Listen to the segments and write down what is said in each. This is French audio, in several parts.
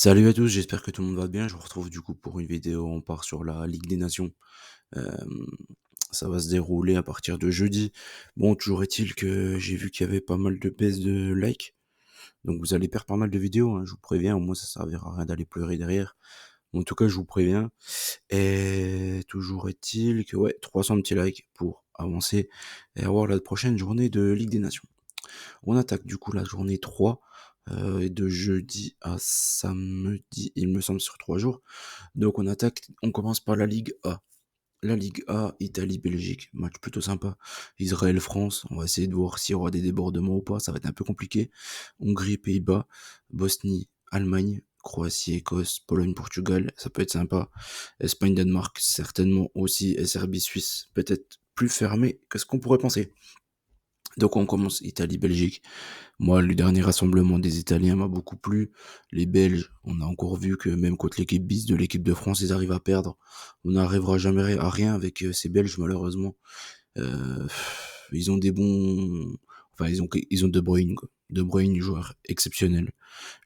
Salut à tous, j'espère que tout le monde va bien. Je vous retrouve du coup pour une vidéo. On part sur la Ligue des Nations. Euh, Ça va se dérouler à partir de jeudi. Bon, toujours est-il que j'ai vu qu'il y avait pas mal de baisses de likes. Donc vous allez perdre pas mal de vidéos, hein, je vous préviens. Au moins ça servira à rien d'aller pleurer derrière. En tout cas, je vous préviens. Et toujours est-il que ouais, 300 petits likes pour avancer et avoir la prochaine journée de Ligue des Nations. On attaque du coup la journée 3, et de jeudi à samedi, il me semble, sur 3 jours. Donc on commence par la Ligue A. La Ligue A, Italie-Belgique, match plutôt sympa. Israël-France, on va essayer de voir s'il y aura des débordements ou pas, ça va être un peu compliqué. Hongrie-Pays-Bas, Bosnie-Allemagne, Croatie-Écosse, Pologne-Portugal, ça peut être sympa. Espagne-Danemark, certainement aussi. Et Serbie-Suisse, peut-être plus fermé que ce qu'on pourrait penser. Donc on commence Italie-Belgique. Moi, le dernier rassemblement des Italiens m'a beaucoup plu. Les Belges, on a encore vu que même contre l'équipe bis de l'équipe de France, ils arrivent à perdre. On n'arrivera jamais à rien avec ces Belges, malheureusement. Euh, Ils ont des bons... Enfin, ils ont De Bruyne, quoi. De Bruyne, joueur exceptionnel.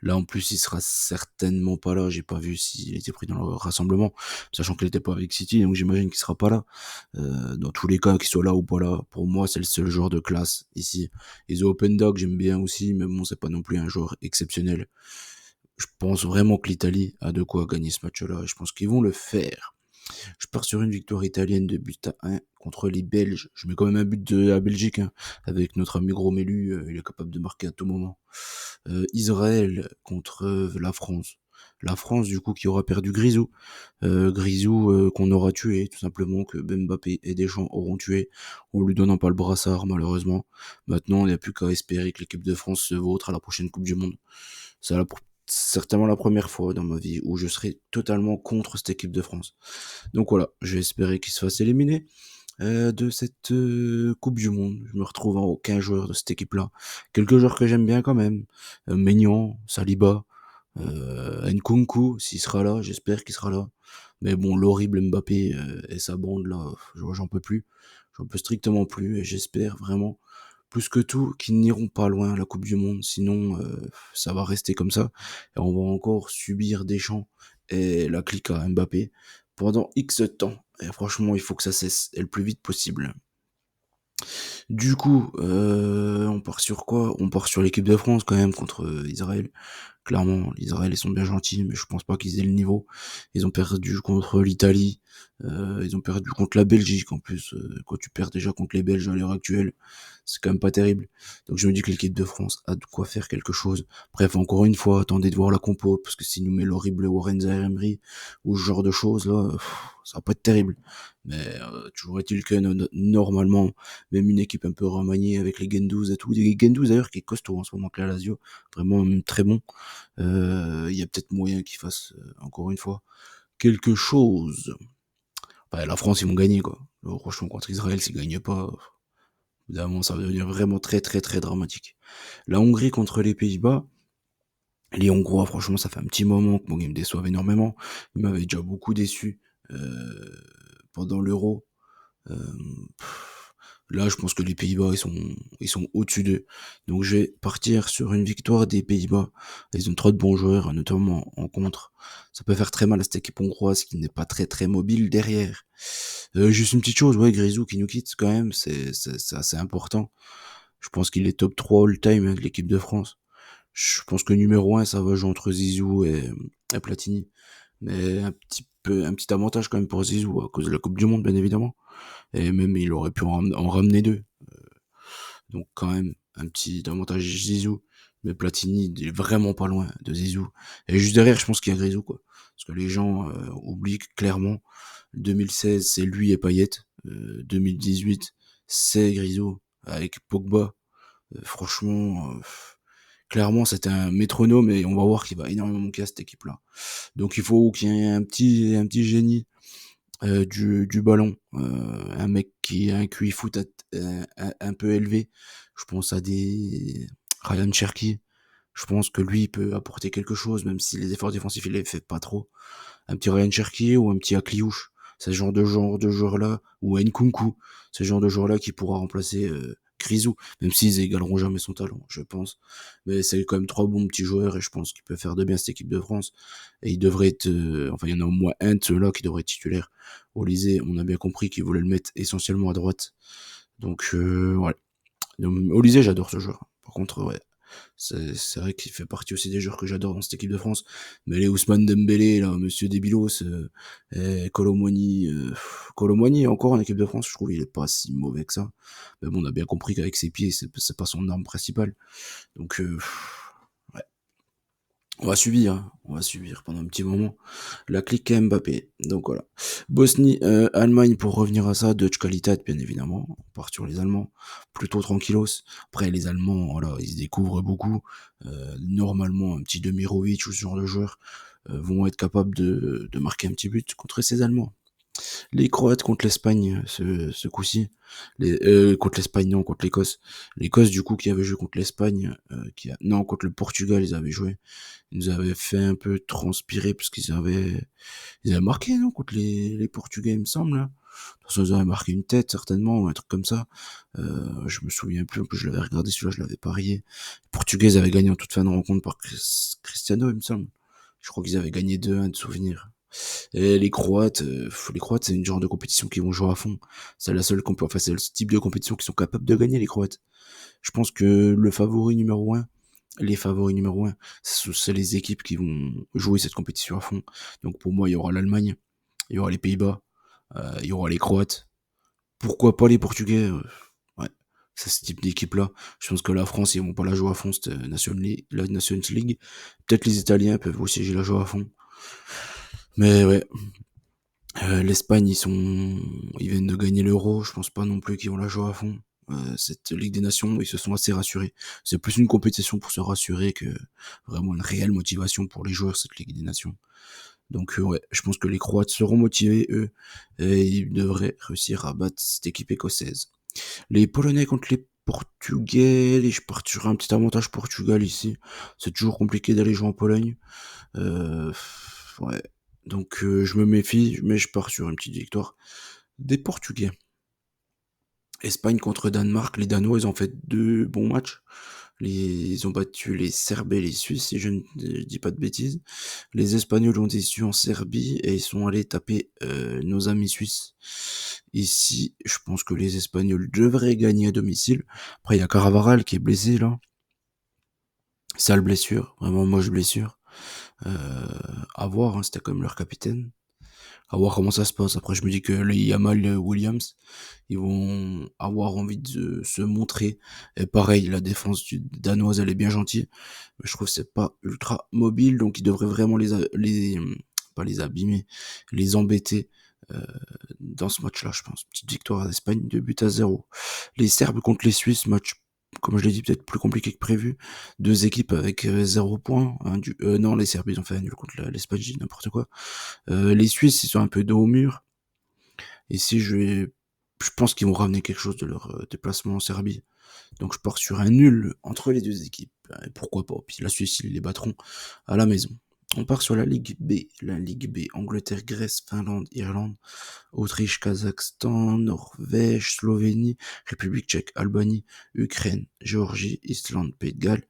Là, en plus, il sera certainement pas là. J'ai pas vu s'il était pris dans le rassemblement, sachant qu'il était pas avec City, donc j'imagine qu'il sera pas là. Dans tous les cas, qu'il soit là ou pas là, pour moi, c'est le seul joueur de classe ici. Ils ont Open Dog, j'aime bien aussi, mais bon, c'est pas non plus un joueur exceptionnel. Je pense vraiment que l'Italie a de quoi gagner ce match-là, et je pense qu'ils vont le faire. Je pars sur une victoire italienne de but à 1 contre les Belges. Je mets quand même un but de la Belgique, hein, avec notre ami Gros Mélu, il est capable de marquer à tout moment. Israël contre la France. La France, du coup, qui aura perdu Grisou. Grisou qu'on aura tué, tout simplement, que Mbappé et Deschamps auront tué, en lui donnant pas le brassard, malheureusement. Maintenant, il n'y a plus qu'à espérer que l'équipe de France se vautre à la prochaine Coupe du Monde. C'est certainement la première fois dans ma vie où je serai totalement contre cette équipe de France. Donc voilà, j'ai espéré qu'il se fasse éliminer de cette Coupe du Monde. Je me retrouve en aucun joueur de cette équipe-là. Quelques joueurs que j'aime bien quand même. Maignan, Saliba, Nkunku, s'il sera là, j'espère qu'il sera là. Mais bon, l'horrible Mbappé et sa bande là, j'en peux plus. J'en peux strictement plus et j'espère vraiment, plus que tout, qu'ils n'iront pas loin à la Coupe du Monde. Sinon, ça va rester comme ça. Et on va encore subir Deschamps et la clique à Mbappé pendant X temps. Et franchement, il faut que ça cesse et le plus vite possible. Du coup, on part sur quoi? On part sur l'équipe de France quand même contre Israël. Clairement, l'Israël, ils sont bien gentils, mais je pense pas qu'ils aient le niveau. Ils ont perdu contre l'Italie, ils ont perdu contre la Belgique en plus. Quand tu perds déjà contre les Belges à l'heure actuelle, c'est quand même pas terrible. Donc je me dis que l'équipe de France a de quoi faire quelque chose. Bref, encore une fois, attendez de voir la compo, parce que s'il nous met l'horrible Warren Zaïre-Emery ou ce genre de choses là, ça va pas être terrible. Mais toujours est-il que normalement, même une équipe un peu remaniée avec les Gendouzi et tout, des Gendouzi d'ailleurs qui est costaud en ce moment avec la Lazio, vraiment très bon. Il y a peut-être moyen qu'ils fassent, encore une fois, quelque chose. Enfin, la France, ils vont gagner, quoi. Franchement, contre Israël, s'ils gagnent pas, évidemment, ça va devenir vraiment très, très, très dramatique. La Hongrie contre les Pays-Bas. Les Hongrois, franchement, ça fait un petit moment que bon, ils me déçoivent énormément. Ils m'avaient déjà beaucoup déçu pendant l'Euro. Euh, Là, je pense que les Pays-Bas, ils sont au-dessus d'eux. Donc, je vais partir sur une victoire des Pays-Bas. Ils ont trop de bons joueurs, notamment en contre. Ça peut faire très mal à cette équipe hongroise qui n'est pas très très mobile derrière. Juste une petite chose, ouais, Grisou qui nous quitte quand même, c'est assez important. Je pense qu'il est top 3 all-time, hein, de l'équipe de France. Je pense que numéro un, ça va jouer entre Zizou et Platini. Mais un petit avantage quand même pour Zizou, à cause de la Coupe du Monde, bien évidemment. Et même, il aurait pu en ramener deux. Donc, quand même, un petit avantage Zizou. Mais Platini, il est vraiment pas loin de Zizou. Et juste derrière, je pense qu'il y a Grisou, quoi. Parce que les gens oublient que, clairement, 2016, c'est lui et Payet. 2018, c'est Grisou avec Pogba. Franchement, clairement, c'était un métronome et on va voir qu'il va énormément manquer à cette équipe-là. Donc, il faut qu'il y ait un petit génie du ballon, un mec qui a un QI foot un peu élevé. Je pense à des Ryan Cherky. Je pense que lui il peut apporter quelque chose, même si les efforts défensifs il les fait pas trop. Un petit Ryan Cherky ou un petit Akliouche, c'est ce genre de joueur là, ou Nkunku, ce genre de joueur là qui pourra remplacer Grisou, même s'ils égaleront jamais son talent, je pense. Mais c'est quand même 3 bons petits joueurs et je pense qu'il peut faire de bien cette équipe de France. Et il devrait être, enfin, il y en a au moins un de ceux-là qui devrait être titulaire. Olysée, on a bien compris qu'il voulait le mettre essentiellement à droite. Donc, ouais. Donc, Olysée, j'adore ce joueur. Par contre, ouais, c'est vrai qu'il fait partie aussi des joueurs que j'adore dans cette équipe de France. Mais les Ousmane Dembélé, là, Monsieur Debilos, Colomwani, encore en équipe de France, je trouve il est pas si mauvais que ça. Mais bon, on a bien compris qu'avec ses pieds, c'est pas son arme principale. Donc, ouais. On va subir pendant un petit moment la clique Mbappé. Donc voilà. Bosnie, Allemagne, pour revenir à ça, Deutsche Qualität, bien évidemment. On part sur les Allemands, plutôt tranquillos. Après, les Allemands, voilà, ils se découvrent beaucoup. Normalement, un petit Demirovic ou ce genre de joueurs vont être capables de marquer un petit but contre ces Allemands. Les Croates contre l'Espagne, ce coup-ci. Contre l'Espagne, non, contre l'Écosse. L'Écosse, du coup, qui avait joué contre l'Espagne, non, contre le Portugal, ils avaient joué. Ils nous avaient fait un peu transpirer, parce ils avaient marqué, non, contre les Portugais, il me semble, là. De toute façon, ils avaient marqué une tête, certainement, ou un truc comme ça. Je me souviens plus, en plus, je l'avais regardé, celui-là, je l'avais parié. Les Portugais, ils avaient gagné en toute fin de rencontre par Cristiano, il me semble. Je crois qu'ils avaient gagné 2-1 de souvenir. Et les Croates, c'est une genre de compétition qui vont jouer à fond. C'est la seule enfin, c'est le type de compétition qui sont capables de gagner, les Croates. Je pense que les favoris numéro un, c'est les équipes qui vont jouer cette compétition à fond. Donc pour moi, il y aura l'Allemagne, il y aura les Pays-Bas, il y aura les Croates. Pourquoi pas les Portugais? Ouais, c'est ce type d'équipe-là. Je pense que la France, ils vont pas la jouer à fond, cette la Nations League. Peut-être les Italiens peuvent aussi la jouer à fond. Mais ouais, l'Espagne, ils viennent de gagner l'Euro. Je pense pas non plus qu'ils vont la jouer à fond. Cette Ligue des Nations, ils se sont assez rassurés. C'est plus une compétition pour se rassurer que vraiment une réelle motivation pour les joueurs, cette Ligue des Nations. Donc ouais, je pense que les Croates seront motivés, eux, et ils devraient réussir à battre cette équipe écossaise. Les Polonais contre les Portugais, je pars sur un petit avantage Portugal ici. C'est toujours compliqué d'aller jouer en Pologne. Ouais. Donc je me méfie, mais je pars sur une petite victoire des Portugais. Espagne contre Danemark, les Danois, ils ont fait 2 bons matchs. Ils ont battu les Serbes et les Suisses, si je ne dis pas de bêtises. Les Espagnols ont déçu en Serbie et ils sont allés taper nos amis suisses. Ici, je pense que les Espagnols devraient gagner à domicile. Après, il y a Caravaral qui est blessé là. Sale blessure, vraiment moche blessure. À voir, hein, c'était quand même leur capitaine. À voir comment ça se passe. Après, je me dis que les Yamal Williams, ils vont avoir envie de se montrer. Et pareil, la défense danoise, elle est bien gentille. Mais je trouve que c'est pas ultra mobile, donc ils devraient vraiment pas les abîmer, les embêter. euh, Dans ce match-là, je pense. Petite victoire d'Espagne, 2-0. Les Serbes contre les Suisses, match, comme je l'ai dit, peut-être plus compliqué que prévu. Deux équipes avec 0 points. Non, les Serbes, ils ont fait un nul contre l'Espagne, je dis n'importe quoi. Les Suisses, ils sont un peu dos au mur. Ici, je pense qu'ils vont ramener quelque chose de leur déplacement en Serbie. Donc je pars sur un nul entre les deux équipes. Et pourquoi pas. Puis la Suisse, ils les battront à la maison. On part sur la Ligue B. La Ligue B, Angleterre, Grèce, Finlande, Irlande, Autriche, Kazakhstan, Norvège, Slovénie, République tchèque, Albanie, Ukraine, Géorgie, Islande, Pays de Galles,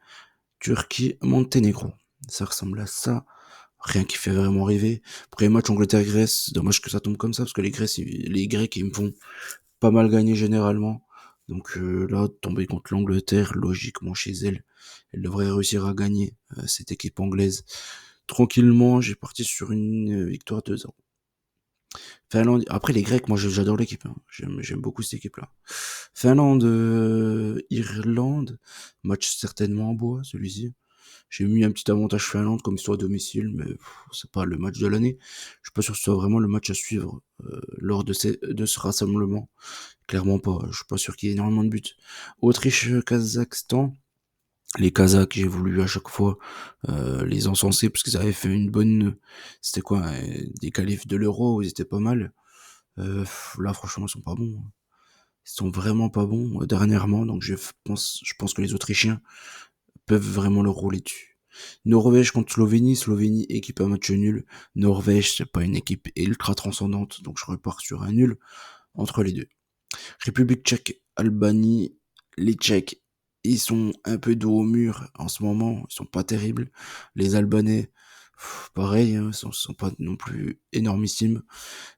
Turquie, Monténégro. Ça ressemble à ça. Rien qui fait vraiment rêver. Premier match Angleterre-Grèce, dommage que ça tombe comme ça, parce que les Grecs, ils me font pas mal gagner généralement. Donc là, tomber contre l'Angleterre, logiquement chez elle, elle devrait réussir à gagner cette équipe anglaise. Tranquillement, j'ai parti sur une victoire 2-0. Finlande, après les Grecs, moi j'adore l'équipe, hein. J'aime beaucoup cette équipe-là. Finlande, Irlande, match certainement en bois, celui-ci. J'ai mis un petit avantage Finlande comme histoire à domicile, mais c'est pas le match de l'année. Je suis pas sûr que ce soit vraiment le match à suivre lors de ce rassemblement. Clairement pas. Je suis pas sûr qu'il y ait énormément de buts. Autriche, Kazakhstan. Les Kazakhs, j'ai voulu à chaque fois les encenser parce qu'ils avaient fait une bonne. C'était quoi, des qualifs de l'Euro, ils étaient pas mal. Là, franchement, ils sont pas bons. Ils sont vraiment pas bons dernièrement, donc je pense que les Autrichiens peuvent vraiment le rouler dessus. Norvège contre Slovénie. Slovénie, équipe à match nul. Norvège, c'est pas une équipe ultra transcendante, donc je repars sur un nul entre les deux. République tchèque, Albanie. Les Tchèques, ils sont un peu dos au mur en ce moment, ils sont pas terribles. Les Albanais, pareil, hein, sont pas non plus énormissimes.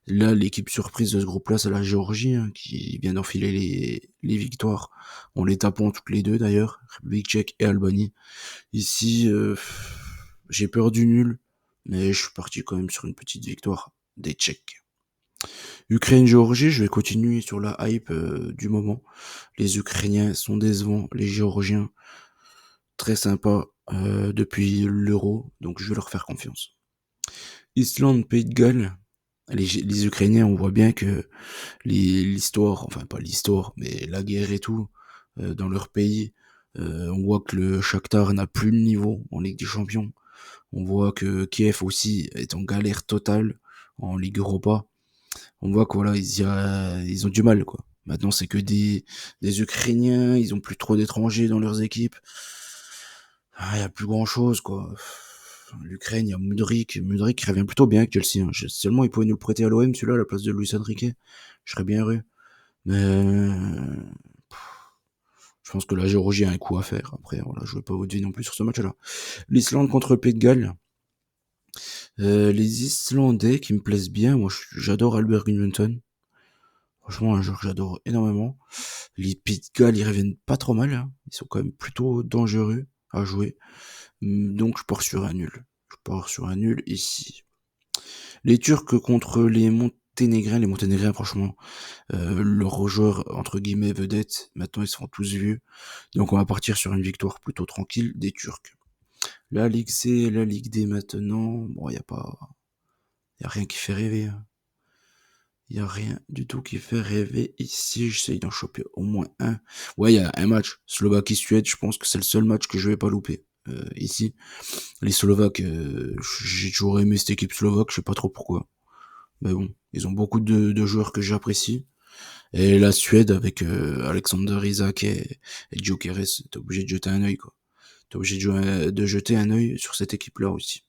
Là, l'équipe surprise de ce groupe-là, c'est la Géorgie, hein, qui vient d'enfiler les victoires, en les tapant toutes les deux d'ailleurs, République tchèque et Albanie. Ici, j'ai peur du nul, mais je suis parti quand même sur une petite victoire des Tchèques. Ukraine-Géorgie, je vais continuer sur la hype du moment. Les Ukrainiens sont décevants, les Géorgiens très sympas depuis l'Euro, donc je vais leur faire confiance. Islande, Pays de Galles, les Ukrainiens, on voit bien que l'histoire, enfin pas l'histoire, mais la guerre et tout, dans leur pays, on voit que le Shakhtar n'a plus le niveau en Ligue des Champions. On voit que Kiev aussi est en galère totale en Ligue Europa. On voit que voilà, ils ont du mal, quoi. Maintenant, c'est que des Ukrainiens, ils ont plus trop d'étrangers dans leurs équipes. Ah, y a plus grand chose, quoi. L'Ukraine, il y a Mudryk qui revient plutôt bien avec Chelsea, hein. Seulement, il pouvait nous le prêter à l'OM, celui-là, à la place de Luis Enrique. Je serais bien heureux. Mais, je pense que la Géorgie a un coup à faire. Après, voilà, je vais pas vous dire non plus sur ce match-là. L'Islande contre le Pays de Galles. Les Islandais qui me plaisent bien. Moi, j'adore Albert Gunnarsson. Franchement, un joueur que j'adore énormément. Les Pays de Galles, ils reviennent pas trop mal, hein. Ils sont quand même plutôt dangereux à jouer. Donc, je pars sur un nul. Je pars sur un nul ici. Les Turcs contre les Monténégrins, franchement, leurs joueurs, entre guillemets, vedettes, maintenant ils sont tous vieux. Donc on va partir sur une victoire plutôt tranquille des Turcs. La Ligue C, la Ligue D maintenant, bon, y a rien qui fait rêver, hein. Y a rien du tout qui fait rêver ici. J'essaye d'en choper au moins un. Ouais, il y a un match. Slovaquie-Suède, je pense que c'est le seul match que je vais pas louper. Ici. Les Slovaques, j'ai toujours aimé cette équipe slovaque, je sais pas trop pourquoi. Mais bon, ils ont beaucoup de joueurs que j'apprécie. Et la Suède avec Alexander Isak et Gyökeres, t'es obligé de jeter un œil, quoi. T'es obligé de jeter un œil sur cette équipe-là aussi.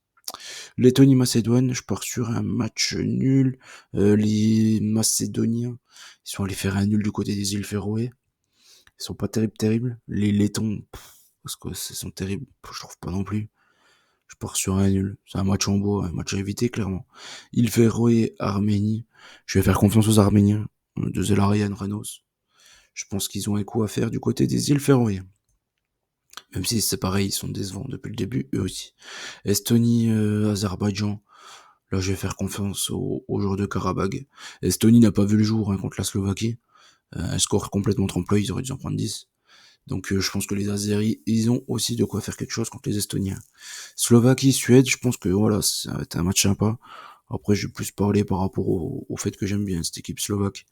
Lettonie-Macédoine, je pars sur un match nul. Les Macédoniens, ils sont allés faire un nul du côté des îles Féroé. Ils sont pas terribles. Les Lettons, parce que ce sont terribles, je trouve pas non plus. Je pars sur un nul. C'est un match en bois, un match à éviter, clairement. Îles Féroé, Arménie. Je vais faire confiance aux Arméniens de Zelarian Renos. Je pense qu'ils ont un coup à faire du côté des îles Féroé. Même si c'est pareil, ils sont décevants depuis le début, eux aussi. Estonie, Azerbaïdjan. Là, je vais faire confiance aux joueurs de Karabag. Estonie n'a pas vu le jour hein, contre la Slovaquie. Un score complètement trompe-l'œil, ils auraient dû en prendre 10. Donc je pense que les Azeris, ils ont aussi de quoi faire quelque chose contre les Estoniens. Slovaquie, Suède, je pense que voilà, ça va être un match sympa. Après, je vais plus parler par rapport au fait que j'aime bien cette équipe slovaque.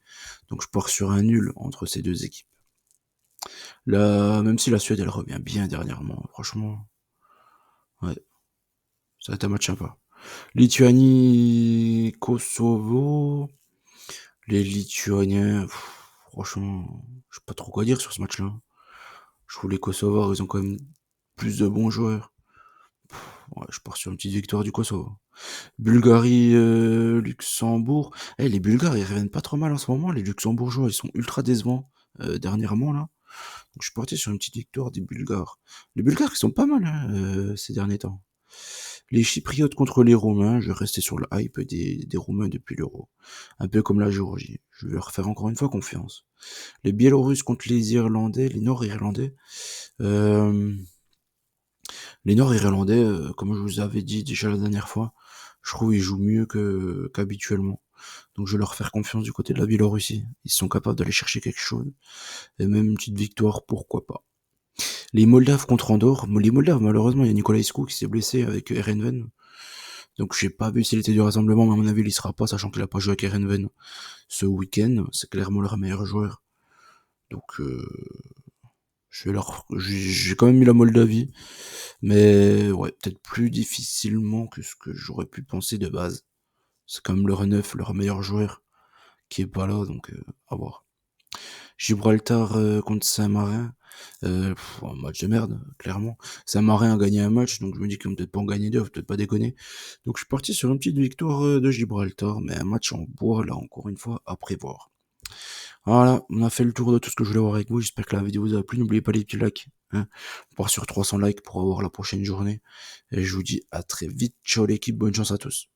Donc je pars sur un nul entre ces deux équipes. Là, même si la Suède, elle revient bien dernièrement, franchement, ouais, ça va être un match sympa. Lituanie, Kosovo. Les Lituaniens, franchement, je sais pas trop quoi dire sur ce match-là. Je trouve les Kosovars, ils ont quand même plus de bons joueurs. Ouais, je pars sur une petite victoire du Kosovo. Bulgarie, Luxembourg. Eh, les Bulgares, ils reviennent pas trop mal en ce moment. Les Luxembourgeois, ils sont ultra décevants dernièrement là. Donc je suis parti sur une petite victoire des Bulgares. Les Bulgares, ils sont pas mal hein, ces derniers temps. Les Chypriotes contre les Roumains, je vais rester sur le hype des Roumains depuis l'Euro. Un peu comme la Géorgie. Je vais leur faire encore une fois confiance. Les Biélorusses contre les Irlandais, les Nord-Irlandais. Euh, les Nord-Irlandais, comme je vous avais dit déjà la dernière fois, je trouve qu'ils jouent mieux qu'habituellement. Donc je vais leur faire confiance du côté de la Biélorussie. Ils sont capables d'aller chercher quelque chose. Et même une petite victoire, pourquoi pas. Les Moldaves contre Andorre. Les Moldaves, malheureusement, il y a Nicolaescu qui s'est blessé avec Erenven. Donc j'ai pas vu s'il était du rassemblement, mais à mon avis, il y sera pas, sachant qu'il a pas joué avec Erenven ce week-end. C'est clairement leur meilleur joueur. Donc j'ai quand même mis la Moldavie. Mais ouais, peut-être plus difficilement que ce que j'aurais pu penser de base. C'est quand même leur neuf, leur meilleur joueur, qui est pas là, donc à voir. Gibraltar contre Saint-Marin. Un match de merde, clairement. Saint-Marin a gagné un match, donc je me dis qu'ils vont peut-être pas en gagner deux, peut-être pas déconner. Donc je suis parti sur une petite victoire de Gibraltar, mais un match en bois, là, encore une fois, à prévoir. Voilà, on a fait le tour de tout ce que je voulais voir avec vous. J'espère que la vidéo vous a plu. N'oubliez pas les petits likes, hein. On part sur 300 likes pour avoir la prochaine journée et je vous dis à très vite. Ciao l'équipe, bonne chance à tous.